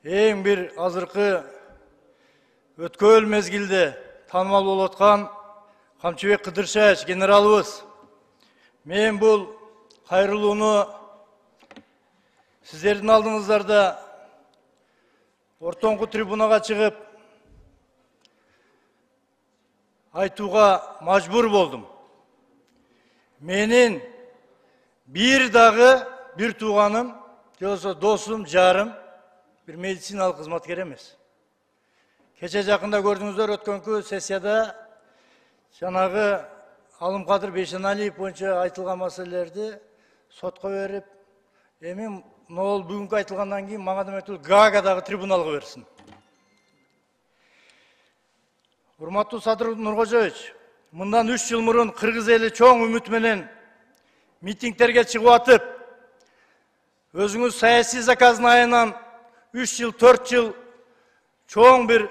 Eң bir азыркы өткөл мезгилде танымал болуп аткан Камчыбек Кыдыршевич генералыбыз. Мен бул кайрылууну сиздердин алдыңыздарда ортоңку трибунага чыгып айтууга мажбур болдум. Менин bir дагы bir тууганым, жолсо досум, жарым, bir медициналык кызматкер эмес. Кече жакында көрдүңүздөр, өткөнкү сессияда жанагы Алымкадыр Бейшеналиев боюнча айтылган маселелерди сотко берип, эми могул бүгүнкү айтылгандан кийин мага деметип Гаагадагы трибуналга берсин. Урматтуу Садыр Нуркожоевич, мындан 3 жыл мурун кыргыз эли чоң үмүт менен митингтерге чыгып атып, өзүңүз саясий заказын айынан 3 жыл, 4 жыл чоң бир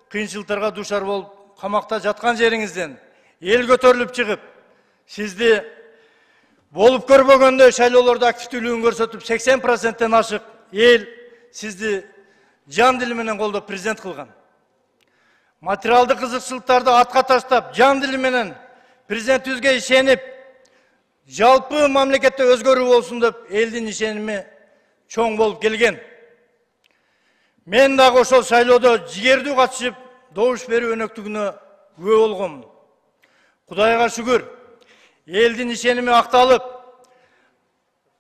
кыйынчылыктарга душар болуп, камакта жаткан жериңизден эл көтөрүлүп чыгып, сизди болуп көрбөгөндөй шайлоолордо активдүүлүгүн көрсөтүп, 80%тен ашык эл сизди жан дили менен колдоп президент кылган. Материалдык кызыкчылыктарды артка таштап, жан дили менен президентибизге ишенип, жалпы мамлекетте өзгөрүү болсун деп элдин ишеними чоң болуп келген. Мен дагы ошол шайлоодо жигердүү катышып, добуш берүү өнөктүгүнө күбө болгом. Кудайга шүгүр, элдин ишеними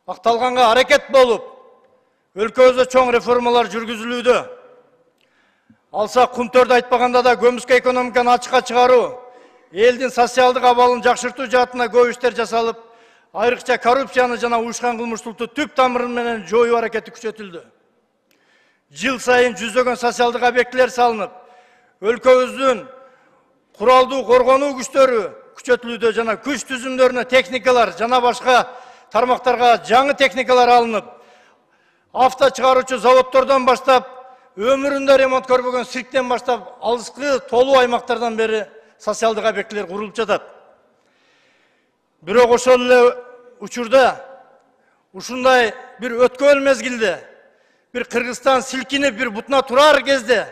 акталганга аракет болуп, өлкөбүздө чоң реформалар жүргүзүлүүдө. Алсак кумтөрдү айтпаганда да көмүскө экономиканы ачыкка чыгаруу, элдин социалдык абалын жакшыртуу жаатына көп иштер жасалып, айрыкча коррупцияны жана уюшкан кылмыштуулукту түп тамыры менен жоюу аракети күчөтүлдү. Жыл сайын жүздөгөн социалдык объектилер салынып, өлкөбүздүн куралдуу коргонуу күчтөрү күчөтүлүүдө жана күч түзүмдөрүнө техникалар жана башка тармактарга жаңы техникалар алынып, авто чыгаруучу заводдордон баштап, өмүрүндө ремонт көрбөгөн сирктен баштап, алыскы толуу аймактардан бери социалдык объектилер курулуп жатат. Бирок ошол эле учурда ушундай бир өткөл мезгилде, bir Kırgızstan silkinip bir butuna turar gezde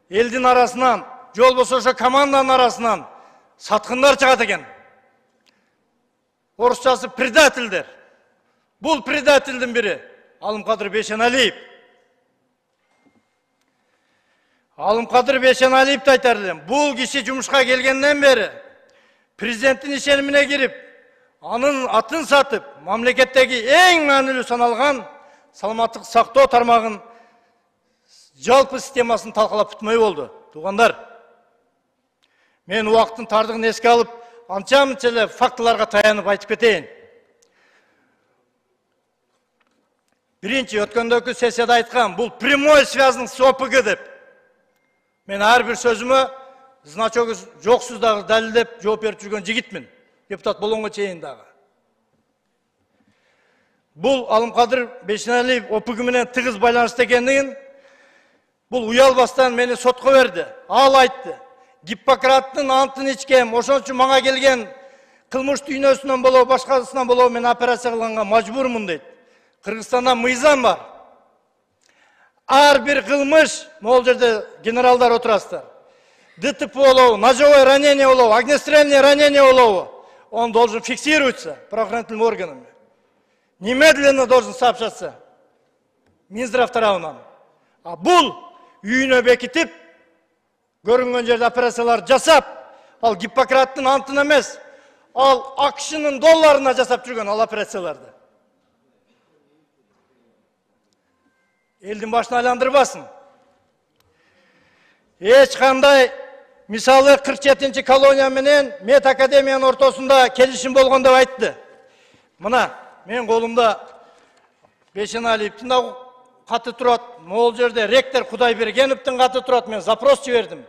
eldin arasından, yol boşuşa komandanın arasından satkınlar çıkat eken. Orusçası predatildir. Bul predatildin biri. Alımkadır Beyşenaliyev. Alımkadır Beyşenaliyev de aytardım. Bul kişi cumuşka gelgenden beri prezidentin işenimine girip anın atın satıp mamleketteki en manülü sanalgan саламаттык сактоо тармагын жалпы системасын талкалап бүтмөй болду. Туугандар, мен убакыттын тардыгын эске алып, анча-мынча эле фактыларга таянып айтып кетейин. Биринчи, өткөндөгү сессияда айткан, бул прямой связан с ОПГ деп. Мен ар бир сөзүмө значогу жоксуз дагы далилдеп жооп берип жүргөн жигитмин. Депутат болгонго чейин дагы. Бул Алымкадыр Бейшеналиев ОПГ менен тыгыз байланышта экендигин бул уялбастан мени сотко берди. Ал айтты. Гиппократтын антын ичкем, ошон үчүн мага келген кылмыш дүйнөсүнөн болобу, башкасынан болобу мен операция кылганга мажбурмун дейт. Кыргызстанда мыйзам бар. Ар бир кылмыш, могул жерде генералдар отурасыздар. ДТП болобу, ножевое ранение болобу, огнестрельное ранение болобу, он должен фиксироваться правоохранительными органами. Немедленно должен сообщаться Минздрав тарабынан. А бул үйүнө бекитип, көрүнгөн жерде операциялар жасап, ал Гиппократтын антын эмес, ал акшынын долларына жасап жүргөн ал операцияларды. Элдин башын айландырбасын. Эч кандай, мисалы 47-чи колония менен Мед Академиянын ортосунда келишим болгон деп айтты. Мына мен колумда Бейшеналиевдин да каты турат, могул жерде ректор Кудайбергеновдун каты турат, мен запрос жибердим.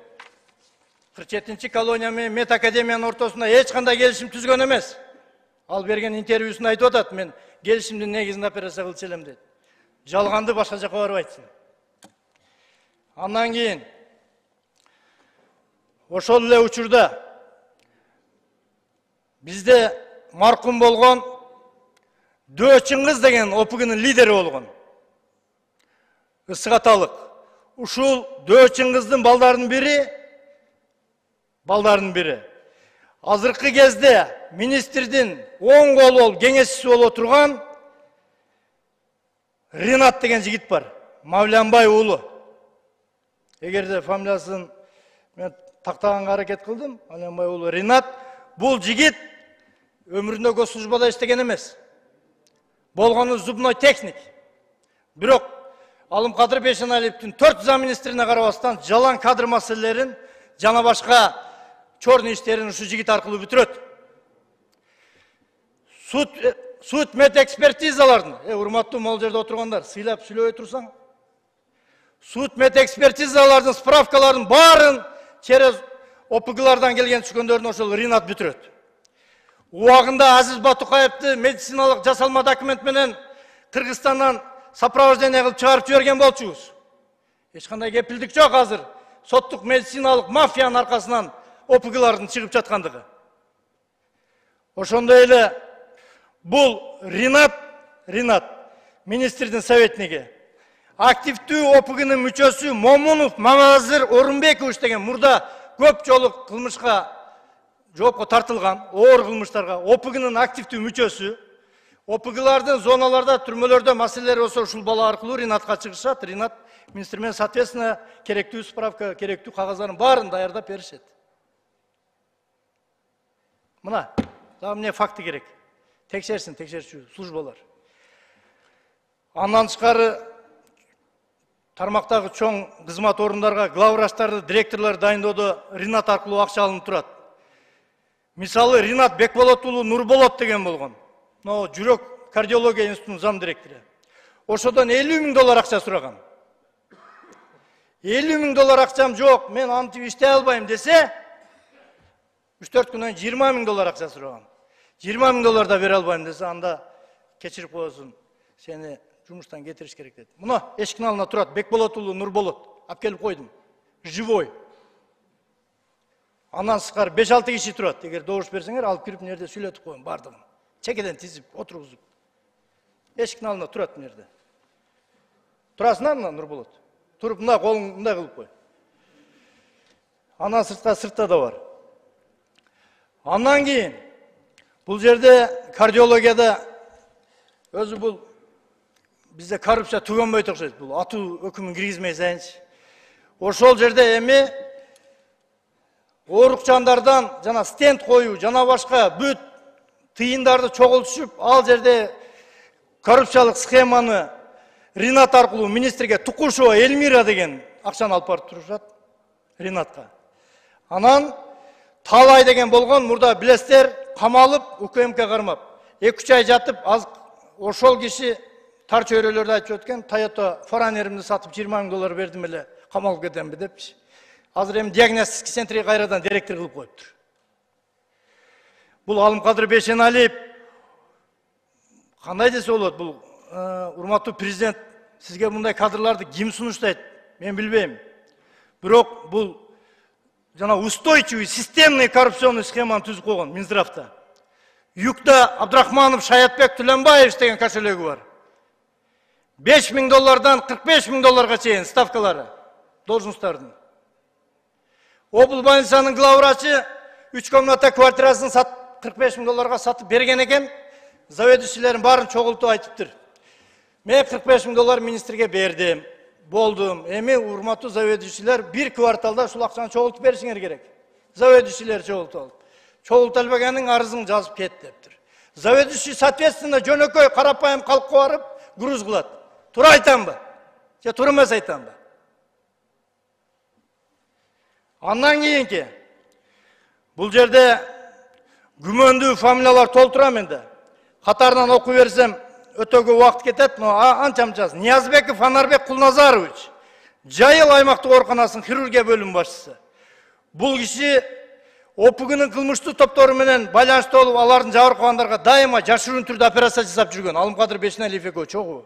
47-чи колония менен Мед Академиянын ортосунда эч кандай келишим түзгөн эмес. Ал берген интервьюсунда айтып атат, мен келишимдин негизинде операция кылчу элем дейт. Жалганды башка жака барып айтсын. Андан кийин ошол эле учурда бизде маркум болгон Дөчүңгүз деген ОПГнын лидери болгон. Ысык аталык. ушул Дөчүн кыздын балдарынын бири. Азыркы кезде министрдин оң колу болуп, кеңешчиси болуп отурган Ринат деген жигит бар. Мавлянбай уулу. Эгерде фамилиясын мен тактаганга аракет кылдым, Мавлянбай уулу Ринат, бул жигит өмүрүндө госслужбада иштеген эмес. Болгону зубной техник. Бирок Алымкадыр Бейшеналиевдин 4 замминистрине карабастан жалаң кадр маселелерин жана башка чорный иштерин ушу жигит аркылуу бүтүрөт. Суд медэкспертизаларын, урматтуу могул жерде отургандар, сыйлап сүйлөбөй турсаң, суд медэкспертизалардын справкаларын баарын через ОПГлардан келген түшкөндөрүн ошол Ринат бүтүрөт. Убагында Азиз Батукаевди медициналык жасалма документ менен Кыргызстандан сопровождение кылып чыгарып жиберген болчубуз. Эч кандай кепилдик жок азыр. Соттук медициналык мафиянын аркасынан ОПГлардын чыгып жаткандыгы. Ошондой эле бул Ринат министрдин советниги. Активдүү ОПГнын мүчөсү Момунов Мамазыр Орунбекович деген мурда көп жолу кылмышка жоопко тартылган, оор кылмыштарга ОПГнын активдүү мүчөсү. ОПГлардын зоналарда, түрмөлөрдө маселелер болсо ушул бала аркылуу Ринатка чыгышат. Ринат министр менен соответственно керектүү справка, керектүү кагазлардын баарын даярдап беришет. Мына, дагы эмне факты керек. Текшерсин текшерүүчү службалар. Андан тышкары тармактагы чоң кызмат орундарга главврачтарды, директорлор дайындоодо Ринат аркылуу акча алынып турат. Мисалы Ринат Бекболот уулу Нурболот деген болгон. Но жүрөк кардиология институтунун зам директору. Ошодон $50.000 акча сураган. $50.000 акчам жок, мен антип иштей албайм десе, 3-4 күнөн $20.000 акча сураган. $20.000 да бере албайм десе, анда кечирип коесуң, сени жумуштан кетириш керек деди. Мына эшиктин алдына турат, Бекболот уулу Нурболот. Алып келип койдум. Живой. Андан сырткары 5-6 киши турат. Эгер добуш берсеңер, алып кирип нерде сүйлөтүп коем бардыгын. Чекеден тизип, отургузуп. Эшиктин алдына турат нерде. Турасыңар мына Нурболот. Туруп мына колуң мындай кылып кой. Андан сыртта да бар. Андан кийин бул жерде кардиологияда өзү бул бизде коррупция түгөнбөйт окшойт. Бул атуу өкүмүн киргизмей сайынчы. Ошол жерде эми оорук жандардан жана стенд коюу, жана башка бүт тыйындарды чогултушуп, ал жерде коррупциялык схеманы Ринат аркылуу министрге Тукушева Эльмира деген акчаны алып барып турушат Ринатка. Анан Талай деген болгон, мурда билесиздер, камалып, УКМК кармап. 2-3 ай жатып, аз ошол киши тар чөйрөлөрдө айтып өткөн, Toyota Foreigner'имди сатып $20.000 бердим эле, камалып кетемби депчи. Азыр эми диагностика центрге кайрадан директор кылып коюптур. Бул Алымкадыр Бейшеналиев кандай десе болот? Бул урматтуу президент, сизге мындай кадрларды ким сунуштайт? Мен билбейм. Бирок бул жана устойчивый, системный коррупционный схеманы түзүп койгон Минздравда. Юкта Абдрахманов Шаятбек Түленбаев деген кошелеги бар. $5.000 $45.000 чейин ставкалары должносттардын. Облбольницанын главврачы 3 комната квартирасын $45.000 сатып берген экен. Заведующийлерин баарын чогултуп айтыптыр. Мен $45.000 министрге бердим. Болдум. Эми урматтуу заведующийлер бир кварталда ушул акчаны чогултуп беришиңер керек. Заведующийлер чогултуп алып. Чогултуп албаганын арызын жазып кет дептир. Заведующий соответственно жөнөкөй карапайым калкка барып груз кылат. Тура айтамбы? Же туура эмес айтамбы? Андан кийинки бул жерде күмөндүү фамилиялар толтурам энди. Катарынан окуп берсем өтө көп убакыт кетет, но анча-мынчасы. Ниязбеков Анарбек Кулназарович, Жайыл аймактык ооруканасынын хирургия бөлүмү башчысы. Бул киши ОПГнын кылмыштуу топтору менен байланыштуу болуп, алардын жабыркагандарга дайыма жашыруун түрдө операция жасап жүргөн Алымкадыр Бейшеналиев экөө чогуу.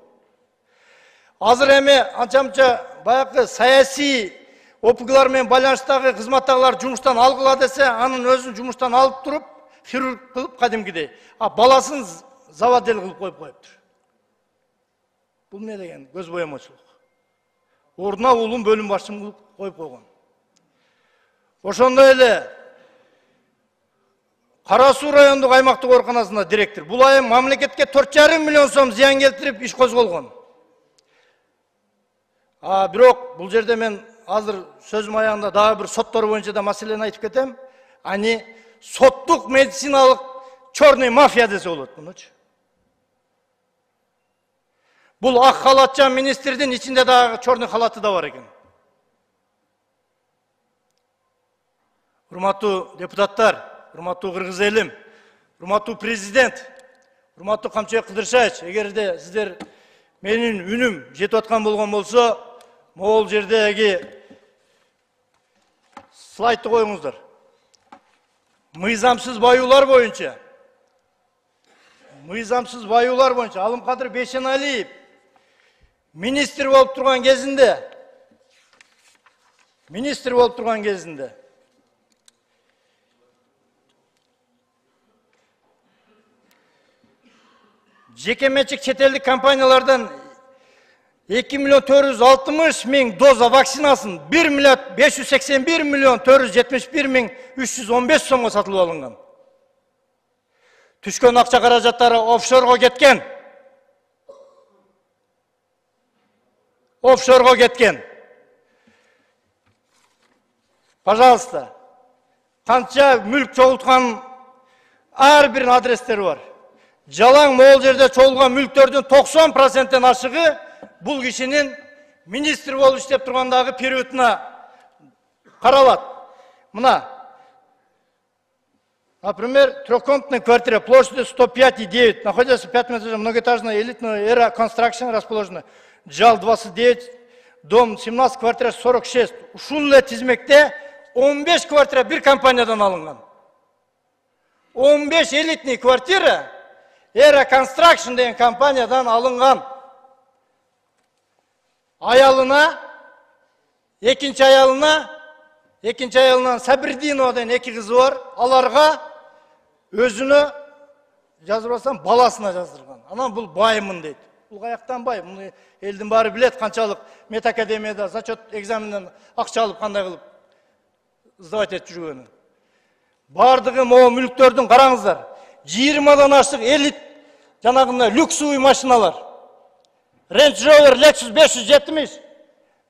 Азыр эми анча-мынча баягы саясий ОПГлар менен байланыштагы кызматтагылар жумуштан алгыла десе, анын өзүн жумуштан алып туруп, хирург кылып кадимкидей. Баласын заводел кылып коюптур. Бул эмне деген көз боемочулук. ордуна улум бөлүм башчымын коюп койгон. Ошондой эле Кара Суу райондук аймактык ооруканасында директор. Бул айым мамлекетке 4,5 миллион сом зыян келтирип иш козголгон. Бирок бул жерде мен азыр сөзүм аягында дагы бир соттор боюнча да маселени айтып кетем. Ани соттук медициналык черный мафия десе болот мунучу. Бул ак халатчан министрдин ичинде дагы черный халаты да бар экен. Урматтуу депутаттар, урматтуу кыргыз элим, урматтуу президент, урматтуу Камчыбек Кыдыршаевич, эгерде сиздер менин үнүм жетип аткан болгон болсо, могул жердеги слайдты коюңуздар. Мыйзамсыз баюулар боюнча Алымкадыр Бейшеналиев министр болуп турган кезинде жекеменчик чет элдик компаниялардан 2 миллион 460 миң доза вакцинасын 1 миллиард 581 миллион 471 миң 315 сомго сатылып алынган. Түшкөн акча каражаттары офшорго кеткен. Пожалуйста, канча мүлк чогулткан ар бир адрестери бар. Жалаң могул жерде чогулган мүлктөрдүн 90%-тен ашыгы бул кишинин министр болуп иштеп тургандагы периодуна каралат. Мына, например, трехкомнатная квартира площадью 105,9, находится 5 метров, многоэтажная элитная Era Construction расположена. Жал 29, дом 17, квартира 46. Ушул эле тизмекте 15 квартира бир компаниядан алынган. 15 элитный квартира Era Construction деген компаниядан алынган. Экинчи аялынан Сабирдинова деген 2 кызы бар. Аларга өзүнө жазып алсам баласына жаздырган. Анан бул байымын дейт. Бул каяктан бай? Муну элдин баары билет канчалык медакадемияда зачет экзаменден акча алып кандай кылып сдавать этип жүргөнү. Бардыгы могу мүлктөрдүн караңыздар. 20дан ашык элит жанагындай люксовый машиналар. Range Rover Lexus 570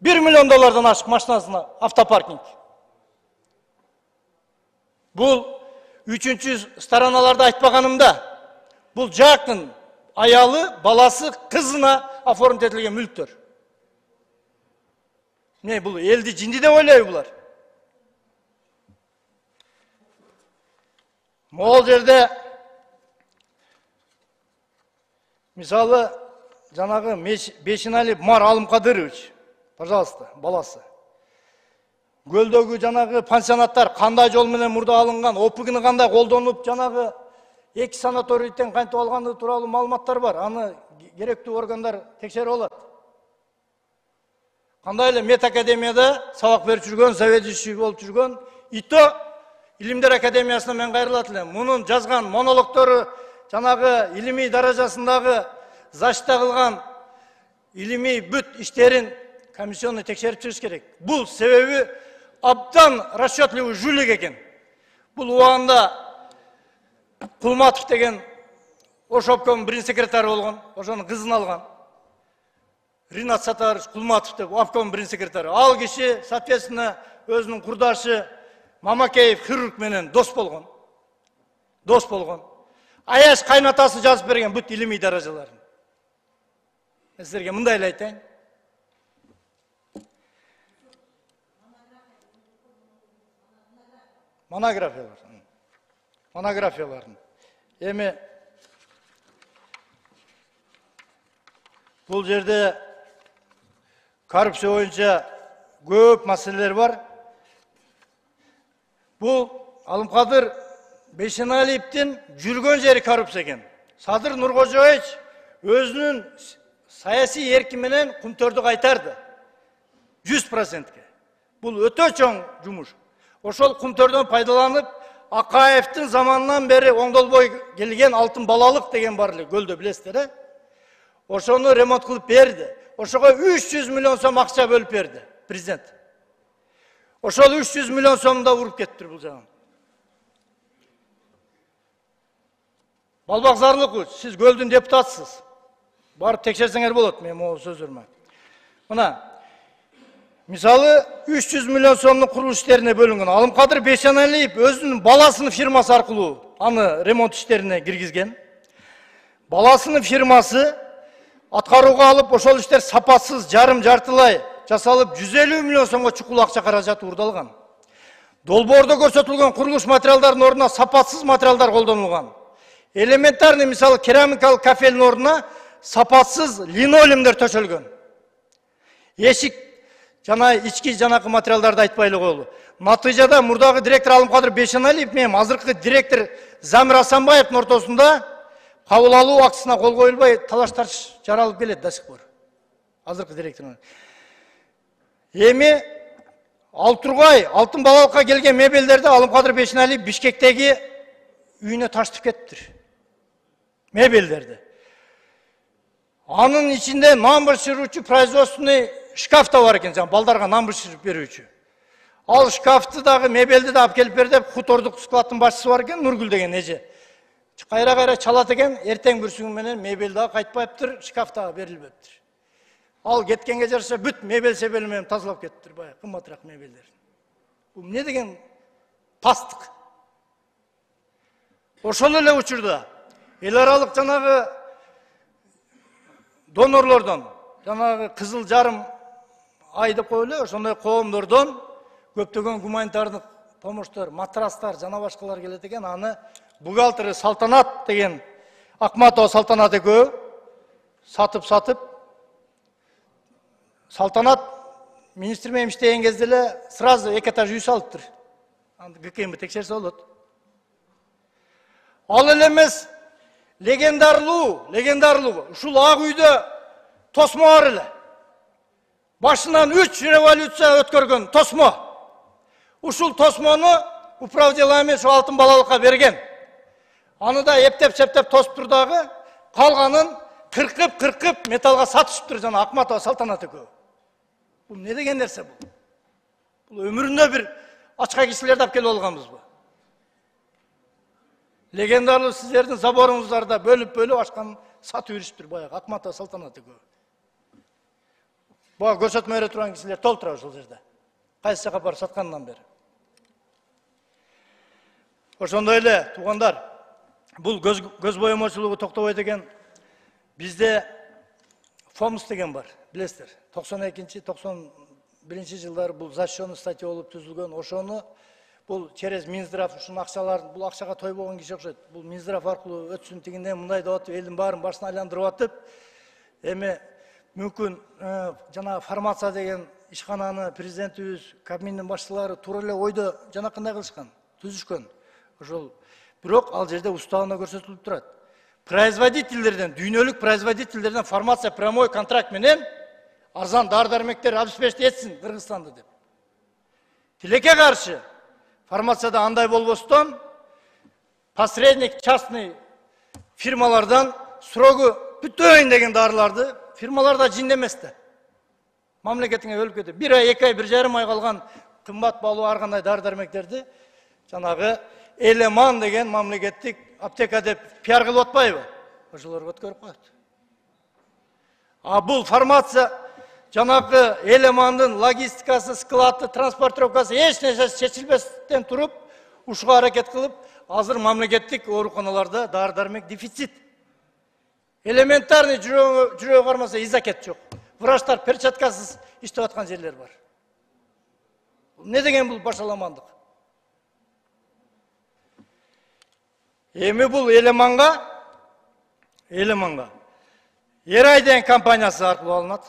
1 миллион доллардан ашык машинасына автопаркинг. Бул үчүнчү стороналарда айтпаганымда, бул жакын аялы, баласы, кызына оформить этилген мүлктөр. Не, бул элди жинди деп ойлойбу булар. Могул жерде мисалы жанагы Бейшеналиев Мар Алымкадырович, пожалуйста, баласы. Көлдөгү жанагы пансионаттар кандай жол менен мурда алынган, опугуну кандай колдонуп, жанагы 2 санаторийден кантип алганы тууралуу маалыматтар бар. Аны керектүү органдар текшерип алат. Кандай эле медакадемияда сабак берип жүргөн, заведующий болуп жүргөн, ито Илимдер академиясына мен кайрылат элем. Мунун жазган монологтору жанагы илимий даражасындагы защита кылган илимий бүт иштерин комиссионный текшерип чыгыш керек. Бул себеби абдан расчетливый жулик экен. Бул убагында Кулматов деген Ош обкомунун биринчи секретары болгон, ошонун кызын алган. Ринат Сатарович Кулматов деп обкомунун биринчи секретары. Ал киши соответственно өзүнүн курдашы Мамакеев хирург менен дос болгон. Аяш кайнатасы жазып берген бүт илимий даражаларын. Мен силерге мындай эле айтайын. Монографияларын. Эми бул жерде коррупция боюнча көп маселелер бар. Бул Алымкадыр Бейшеналиевдин жүргөн жери коррупция экен. Садыр Нуркожоевич өзүнүн саясий эрки менен кумтөрдү кайтарды. 100%. Бул өтө чоң жумуш. Ошол кумтөрдөн пайдаланып, Акаевдин заманынан бери оңдолбой келген алтын балалык деген бар эле, көлдө билесиздер, Ошону ремонт кылып берди. ошого 300 миллион сом акча бөлүп берди президент. Ошол 300 миллион сомду да уруп кетиптир бул жагын. Балбак Зарлыкович, сиз көлдүн депутатысыз. Барып текшерсеңер болот менин могу сөзүрмө. Мына, мисалы 300 миллион сомдун курулуш иштерине бөлүнгөн. Алымкадыр Бейшеналиев өзүнүн баласынын фирмасы аркылуу аны ремонт иштерине киргизген. Баласынын фирмасы аткарууга алып, ошол иштер сапасыз, жарым-жартылай жасалып, 150 миллион сомго чукул акча каражаты уурдалган. Долбоордо көрсөтүлгөн курулуш материалдарынын ордуна сапасыз материалдар колдонулган. Элементарный, мисалы, керамикалык кафелдин ордуна сапасыз линолеумдер төшөлгөн. Эшик жана ички жанакы материалдарды айтпай эле коелу. Натыйжада мурдагы директор Алымкадыр Бейшеналиев менен азыркы директор Замир Асанбаевдин ортосунда кабыл алуу актысына кол коюлбай талаш-тартыш жаралып келет да сих пор. Азыркы директор. Эми Алтургай, Алтын Балалыкка келген мебелдерди Алымкадыр Бейшеналиев Бишкектеги үйүнө таштып кетиптир. Мебелдерди. Анын ичинде нан бышыруучу производственный шкаф да бар экен, балдарга нан бышырып берүүчү. Ал шкафты дагы мебелди да алып келип бер деп хутордук складтын башчысы бар экен, Нургүл деген эже. Кайра чалат экен, эртең бүрсүгү менен мебел дагы кайтпайыптыр, шкаф дагы берилбептир. Ал кеткенге жараша бүт мебел себели менен тазалап кетиптир, баягы кымбатыраак мебелдер. Бул эмне деген пастык? Ошол эле учурда эл аралык жанагы донорлордон, жанагы Кызыл Жарым ай деп коелу, ошондой коомдордон көптөгөн гуманитардык помоштор, матрастар, жана башкалар келет экен. Аны бухгалтери Салтанат деген Акматова Салтанат экөө сатып Салтанат министр менен иштеген кезде эле сразу 2 этаж үй салыптыр. Аны ГКМ текшерсе болот. Ал эле эмес легендарлуу ушул ак үйдө тосмо бар эле. Башынан 3 революция өткөргөн тосмо. Ушул тосмону управделами ошо Алтын Балалыкка берген. Аны да эптеп-септеп тосуптур дагы, калганын кыркып металлга сатышыптыр жана Акматова Салтанат экөө. Бул эмне деген нерсе бул? Бул өмүрүндө бир ачка кишилерди алып келип алганбызбы? Легендарлуу сиздердин заборуңуздарда бөлүп ачкан сатып жүрүшүптүр баягы Акматова Салтанат экөө. Буга көрсөтмө бере турган кишилер толтура ошол жерде. Кайсы жака барып саткандан бери. Ошондой эле туугандар, бул көз боемочулугу токтобой деген бизде ФОМС деген бар, билесиздер. 92-91 жылдары бул защищенный статья болуп түзүлгөн. Ошону бул через Минздрав ушунун акчаларын, бул акчага тойбогон киши окшойт. Бул Минздрав аркылуу өтсүн тигинден мындай деп атып, элдин баарын башына айландырып атып, эми мүмкүн жана фармация деген ишкананы президентибиз, Кабминдин башчылары туура эле ойдо жанакындай кылышкан, түзүшкөн. Ошол бирок ал жерде уставында көрсөтүлүп турат. Производительдерден, дүйнөлүк производительдерден фармация прямой контракт менен арзан дары-дармектер обеспечить этсин Кыргызстанды деп. Тилекке каршы фармацияда андай болбостон посредник частный фирмалардан срогу бүтөйүн деген дарыларды фирмаларда жин эместе. Мамлекетиңе өлүп кетет. 1 ай, 2 ай, 1,5 ай калган кымбат баалуу ар кандай дары-дармектерди жанагы Элеман деген мамлекеттик аптека деп пиар кылып атпайбы? Ошолорго өткөрүп коет. А бул фармация жанагы Элемандын логистикасы, склады, транспортировкасы эч нерсеси чечилбестен туруп, ушуга аракет кылып, азыр мамлекеттик ооруканаларда дары-дармек дефицит. Элементарный жүрөгү бармаса изакет жок. Врачтар перчаткасыз иштеп аткан жерлер бар. Не деген бул башаламандык? Эми бул Элеманга Эрай деген компаниясы аркылуу алынат.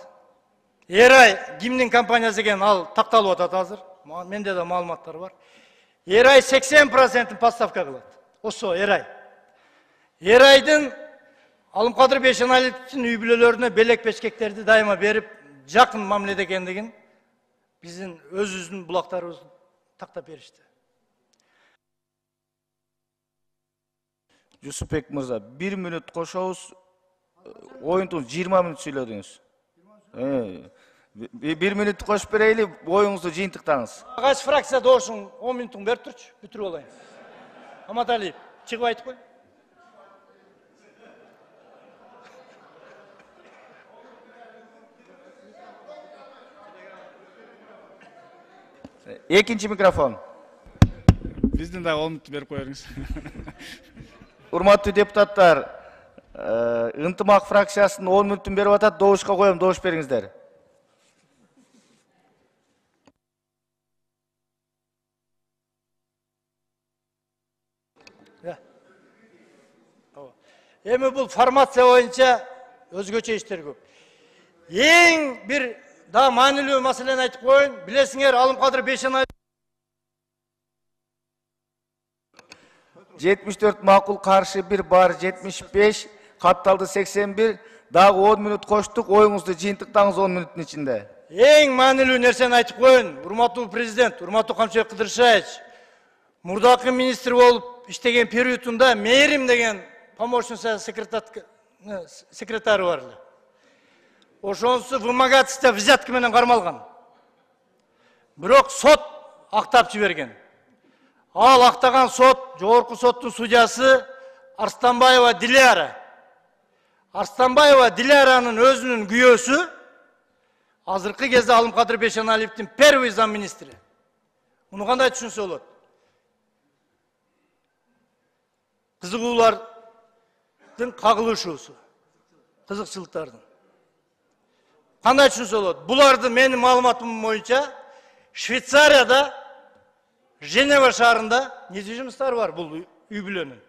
Эрай кимдин компаниясы экени ал такталып атат азыр. Менде да маалыматтар бар. Эрай 80% поставка кылат. Ошо Эрай. Эрайдын Алымкадыр Бейшеналиевдин үй бүлөлөрүнө белек пешкектерди дайыма берип, жакын мамиледе экендигин биздин өзүбүздүн булактарыбыз тактап беришти. Жусупбек мырза, 1 мүнөт кошобуз. Оюнтун 20 мүнөт сүйлөдүңүз. Bir minut koşup bereyli, oyuңузду жыйынтыктаңыз. Кайсы фракция добушуң 10 минутуң берип турчу, бүтүрүп алайын. Аматалиев, чыгып айтып кой. Экинчи микрофон. Биздин дагы 10 минут берип коерңиз. Урматтуу депутаттар, ынтымак фракциясынын 10 минутун берип атат, добушка коем, добуш бериңиздер. Эми бул формация боюнча өзгөчө иштер көп. Эң бир да маанилүү маселени айтып коеюн. Билесиңер, Алымкадыр Бейшенаев 74 макул каршы 1 бар, 75 катталды 81, дагы 10 минут коштук, оюңузду жыйынтыктаңыз 10 минуттун ичинде. Эң маанилүү нерсени айтып коеюн. Урматтуу президент, урматтуу Камчыбек Кыдыршаевич, мурдакы министр болуп иштеген периодунда Мээрим деген помощница секретары бар эле. Ошонусу вымогательство, взятка менен кармалган. Бирок сот актап жиберген. Ал актаган сот, жогорку соттун судьясы Арстанбаева Диляра. Арстанбаева Диляранын өзүнүн күйөөсү азыркы кезде Алымкадыр Бейшеналиевдин первый замминистри. Муну кандай түшүнсө болот? Кызыгуулардын кагылышуусу, кызыкчылыктардын. Кандай түшүнсө болот? Буларды менин маалыматым боюнча Швейцарияда, Женева шаарында недвижимосттар бар бул үй бүлөнүн.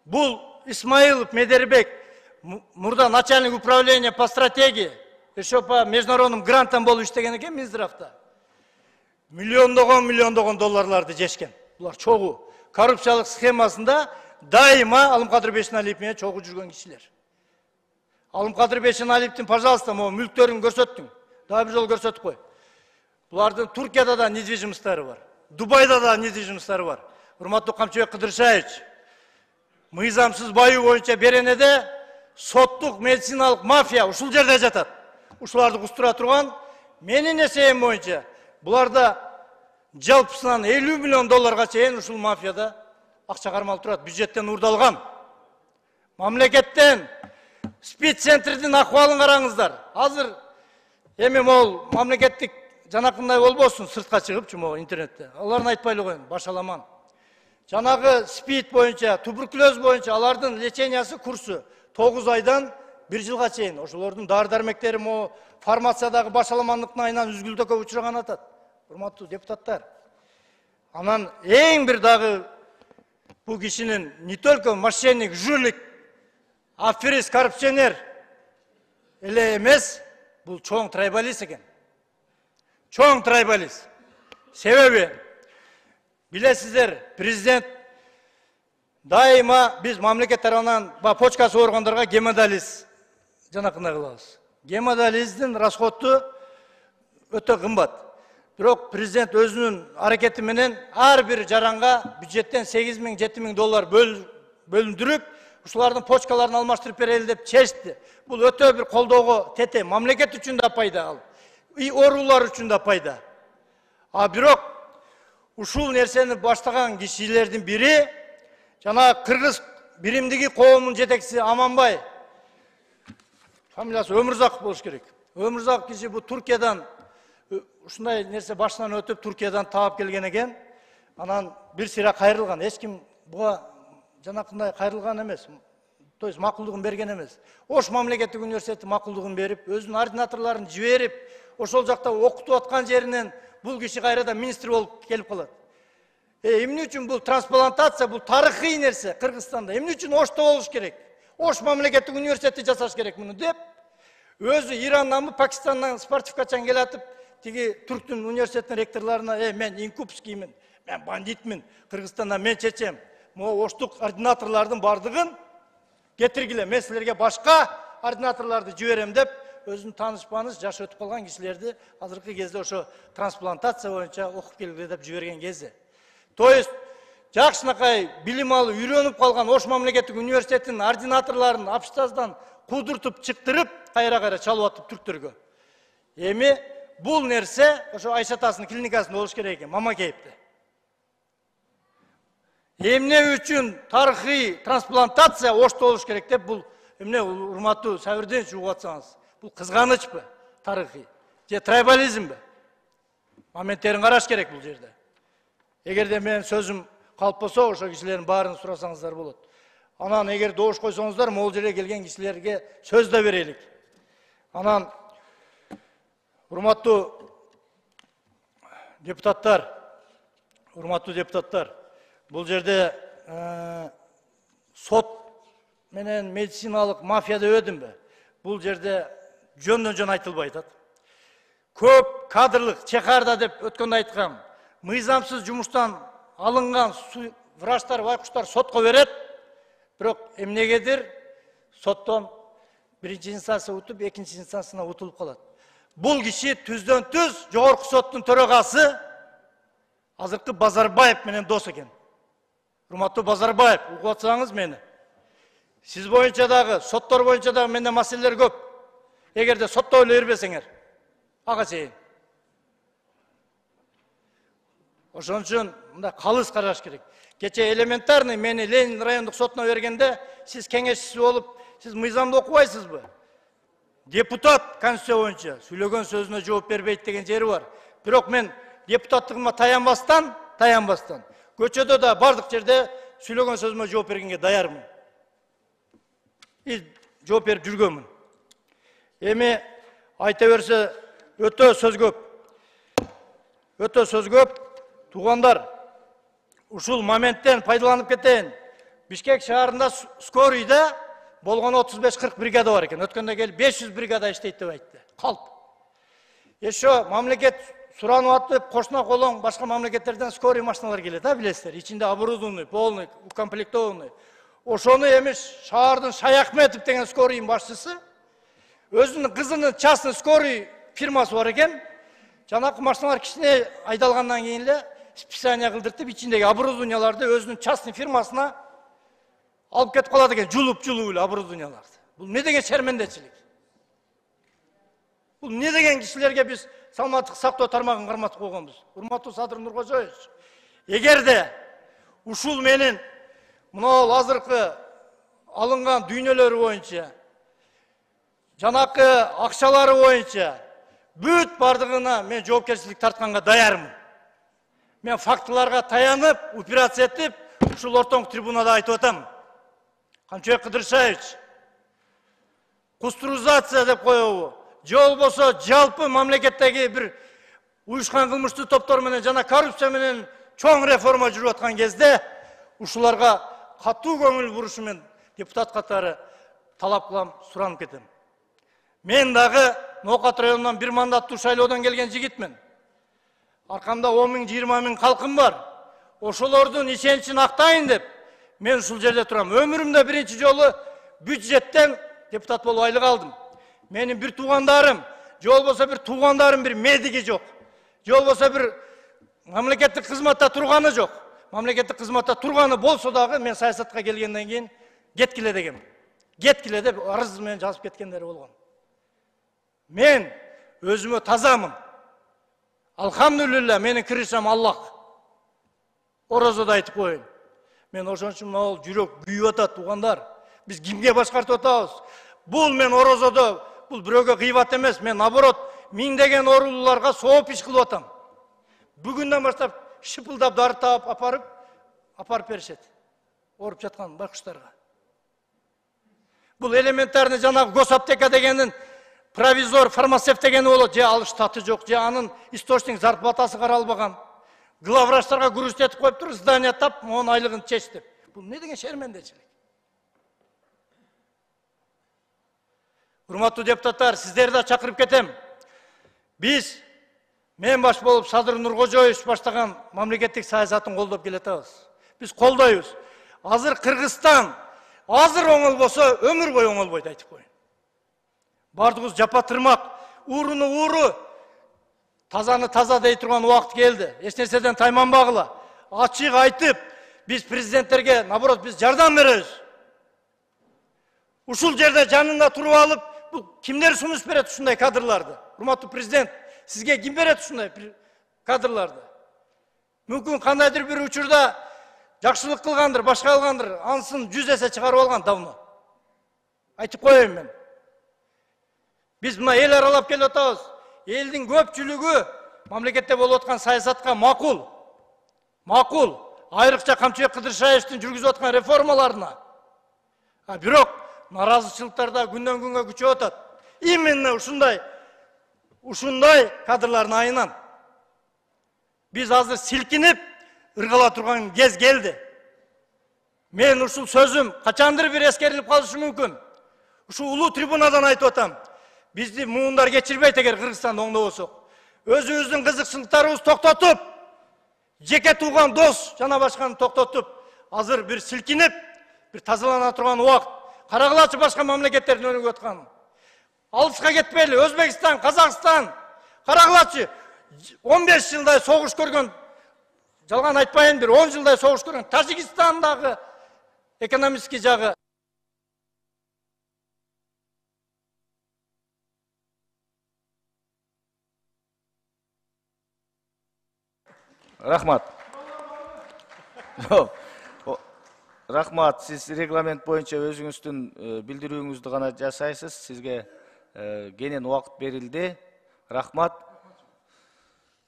Бул Исмаилов Медербек, мурда начальник управления по стратегии, еще по международным грантам болуп иштеген экен Минздравда. Миллиондогон долларларды жешкен. Булар чогуу коррупциялык схемасында дайыма Алымкадыр Бейшеналиев менен чогуу жүргөн кишилер. Алымкадыр Бейшеналиевдин, пожалуйста, могу мүлктөрүн көрсөттүң. Дагы бир жолу көрсөтүп кой. Булардын Туркияда да недвижимосттары бар. Дубайда да недвижимосттары бар. Урматтуу Камчыбек Кыдыршаевич, мыйзамсыз баюу боюнча Беренеде соттук медициналык мафия ушул жерде жатат. Ушуларды кустура турган менин эсебим боюнча буларда жалпысынан 50 миллион долларга чейин ушул мафияда акча кармалып турат, бюджеттен урдалган. Мамлекеттен спеццентрдин акыбалын караңыздар. Азыр эми могул мамлекеттик жанакындай болбосун, сыртка чыгып могу интернетте. Аларын айтпай эле коеюн, башаламан. Жанагы СПИД боюнча, туберкулез боюнча алардын лечениясы курсу 9 айдан 1 жылга чейин. Ошолордун дары-дармектери могу фармациядагы башаламандыктын айынан үзгүлтөккө учураган атат. Урматтуу депутаттар. Анан эң бир дагы бул кишинин не только мошенник, жулик, аферист, коррупционер эле эмес, бул чоң трайбалист экен. Чоң трайбалист. Себеби билесиздер, президент дайыма биз мамлекет тарабынан почкасы органдарга гемодиализ жанакындай кылабыз. Гемодиализдин расходу өтө кымбат. Бирок президент өзүнүн аракети менен ар бир жаранга бюджеттен 8 000, 7 000 доллар бөлүндүрүп, ушулардын почкаларын алмаштырып берели деп чечти. Бул өтө бир колдоого тете, мамлекет үчүн да пайда ал. И оруулар үчүн да пайда. А бирок ушул нерсени баштаган кишилердин бири жана кыргыз биримдиги коомунун жетекчиси Аманбай. Фамилиясы Өмүрзаков болуш керек. Өмүрзаков киши бул Туркиядан ушундай нерсе башынан өтүп Туркиядан таап келген экен. Анан бир сыйра кайрылган. Эч ким буга жанакындай кайрылган эмес. То есть макулдугун берген эмес. Ош мамлекеттик университети макулдугун берип, өзүнүн ординаторлорун жиберип, ошол жакта окутуп аткан жеринен бул киши кайрадан министр болуп келип калат. Эмне үчүн бул трансплантация, бул тарыхый нерсе Кыргызстанда. Эмне үчүн Ошто болуш керек? Ош мамлекеттик университети жасаш керек муну деп, өзү Ирандан, Пакистандан спортивкачан келатып, тиги Түрктүн университетинин ректорлоруна, мен инкубскиймин, мен бандитмин, Кыргызстанда мен чечем. Могу оштук ординаторлордун бардыгын кетиргиле, мен силерге башка ординаторлорду жиберем деп, өзүнүн тааныш жаш өтүп калган кишилерди азыркы кезде ошо трансплантация боюнча окуп келгиле деп жиберген кезде. То есть жакшынакай билим алып үйрөнүп калган Ош мамлекеттик университетинин ординаторлорун апштаздан кудуртуп чыктырып, кайра чалып атып түрктөргө. Эми бул нерсе ошо Айша атасынын клиникасында болуш керек экен, мама кейипте. Эмне үчүн тарыхый трансплантация Ошто болуш керек деп бул эмне урматтуу Сабирдинович угуп атсаңыз, бул кызганычпы тарыхый же трайбализмби? Моменттерин караш керек бул жерде. Эгерде менин сөзүм калып болсо, ошо кишилердин баарын сурасаңыздар болот. Анан эгер добуш койсоңуздар, могул жерге келген кишилерге сөз да берелик. Анан урматтуу депутаттар, бул жерде сот менен медициналык мафия дебедимби? Бул жерде жөндөн-жөн айтылбай атат. Көп кадрлык чекарда деп өткөндө айткам. Мыйзамсыз жумуштан алынган врачтар, байкуштар сотко берет. Бирок эмнегедир соттон биринчи инстанция утуп, экинчи инстанцияна утулуп калат. Бул киши түздөн түз жогорку соттун төрагасы азыркы Базарбаев менен дос экен. Урматтуу Базарбаев, угуп атсаңыз мени. Сиз боюнча дагы, соттор боюнча дагы менде маселелер көп. Эгерде сотто эле бербесеңер, ага чейин. Ошон үчүн мындай калыс караш керек. Кече элементарный мени Ленин райондук сотуна бергенде, сиз кеңешчиси болуп, сиз мыйзамды окубайсызбы? Депутат конституция боюнча сүйлөгөн сөзүнө жооп бербейт деген жери бар. Бирок мен депутаттыгыма таянбастан, көчөдө да бардык жерде сүйлөгөн сөзүмө жооп бергенге даярмын. Жооп берип жүргөнмүн. Эми айта берсе өтө сөз көп. Туугандар, ушул моменттен пайдаланып кетейин. Бишкек шаарында скорыйда болгон 35-40 бригада бар экен. Өткөндө келип 500 бригада иштейт деп айтты. Калп. Ошо мамлекет суранып атып, кошуна колоң башка мамлекеттерден скорый машиналар келет, билесиздер. Ичинде оборудованный, полный, укомплектованный. Ошону эми шаардын Шаяхметов деген скорыйдын башчысы өзүнүн кызынын частный скорый фирмасы бар экен. Жанакы машиналар кичине айдалгандан кийин эле списание кылдыртып, ичиндеги оборудованияларды өзүнүн частный фирмасына алып кетип калат экен, жулуп эле оборудованияларды. Бул не деген шермендечилик? Бул не деген кишилерге биз саламаттык сактоо тармагын карматып койгонбуз? Урматтуу Садыр Нуркожоевич, эгерде ушул менин мына азыркы алынган дүйнөлөрү боюнча, жанакы акчалары боюнча бүт бардыгына мен жоопкерчилик тартканга даярмын. Мен фактыларга таянып, операция этип, ушул ортоң трибунада айтып атам. Камчыбек Кыдыршаевич, кустуризация деп коебу, же болбосо жалпы мамлекеттеги бир уюшкан кылмыштуу топтор менен жана коррупция менен чоң реформа жүрүп аткан кезде ушуларга катуу көңүл бурушу мен депутат катары талап кылам, суранып кетем. Мен дагы Ноокат районунан бир мандаттуу шайлоодон келген жигитмин. Аркамда 10 миң, 20 миң калкым бар. Ошолордун ишеничин актайын деп мен ушул жерде турам. Өмүрүмдө биринчи жолу бюджеттен депутат болуп айлык алдым. Менин бир туугандарым, же болбосо бир туугандарым бир медиги жок. Же болбосо бир мамлекеттик кызматта турганы жок. Мамлекеттик кызматта турганы болсо дагы мен саясатка келгенден кийин кеткиле дегем. Кеткиле деп арыз менен жазып кеткендери болгон. Мен өзүмө тазамын. Алхамдулилла, менин киришем Аллах. Орозодо айтып коеюн. Мен ошон үчүн могул жүрөк күйүп атат, туугандар. Биз кимге башкартып атабыз? Бул мен орозодо, бул бирөөгө кыйбат эмес, мен наоборот миңдеген оорулууларга сооп иш кылып атам. Бүгүндөн баштап шыпылдап дары таап апарып беришет. Ооруп жаткан байкуштарга. Бул элементарный жанагы госаптека дегендин провизор, фармацевт дегени болот, же ал штаты жок, же анын источник зарплатасы каралбаган. Главврачтарга груз этип коюп туруп, здание тап, монун айлыгын чеч деп. Бул не деген шермендечилик? Урматтуу депутаттар, сиздерди да чакырып кетем. Мен баш болуп Садыр Нуркожоевич баштаган мамлекеттик саясатын колдоп келатабыз. Биз колдойбуз. Азыр Кыргызстан, азыр оңолбосо өмүр бою оңолбойт айтып коеюн. Бардыгыбыз жапа тырмак, ууруну ууру, тазаны таза дей турган убакыт келди. Эч нерседен тайманбагыла. Ачык айтып, биз президенттерге, наоборот, биз жардам беребиз. Ушул жерде жанында туруп алып, bu kimler sunуш берет ушундай кадрларды? Урматтуу президент, сизге ким берет ушундай кадрларды? Мүмкүн кандайдыр бир учурда жакшылык кылгандыр, башка кылгандыр, ансын 100 эсе чыгарып алган давно. Айтып коеюн мен. Биз мына эл аралап келип атабыз. Элдин көпчүлүгү мамлекетте болуп аткан саясатка макул. Макул. Айрыкча Камчыбек Кыдыршаевдин жүргүзүп аткан реформаларына. Бирок наразычылыктар да күндөн күнгө күчөп атат. Именно ушундай кадрлардын айынан биз азыр силкинип ыргала турган кез келди. Мен ушул сөзүм качандыр бир эскерилип калышы мүмкүн. Ушу улуу трибунадан айтып атам. Бизди муундар кечирбейт эгер Кыргызстанда оңдобосок. Өзүбүздүн кызыкчылыктарыбызды токтотуп, жеке тууган дос жана башканы токтотуп, азыр бир силкинип, бир тазалана турган убакыт. Карагылачы башка мамлекеттердин өнүгүп атканын. Алыска кетпейли, Өзбекстан, Казакстан, карагылачы 15 жылдай согуш көргөн, жалган айтпайын, бир 10 жылдай согуш көргөн Тажикстандагы экономический жагы. Рахмат. Рахмат, сиз регламент боюнча өзүңүздүн билдирүүңүздү гана жасайсыз. Сизге кенен убакыт берилди. Рахмат.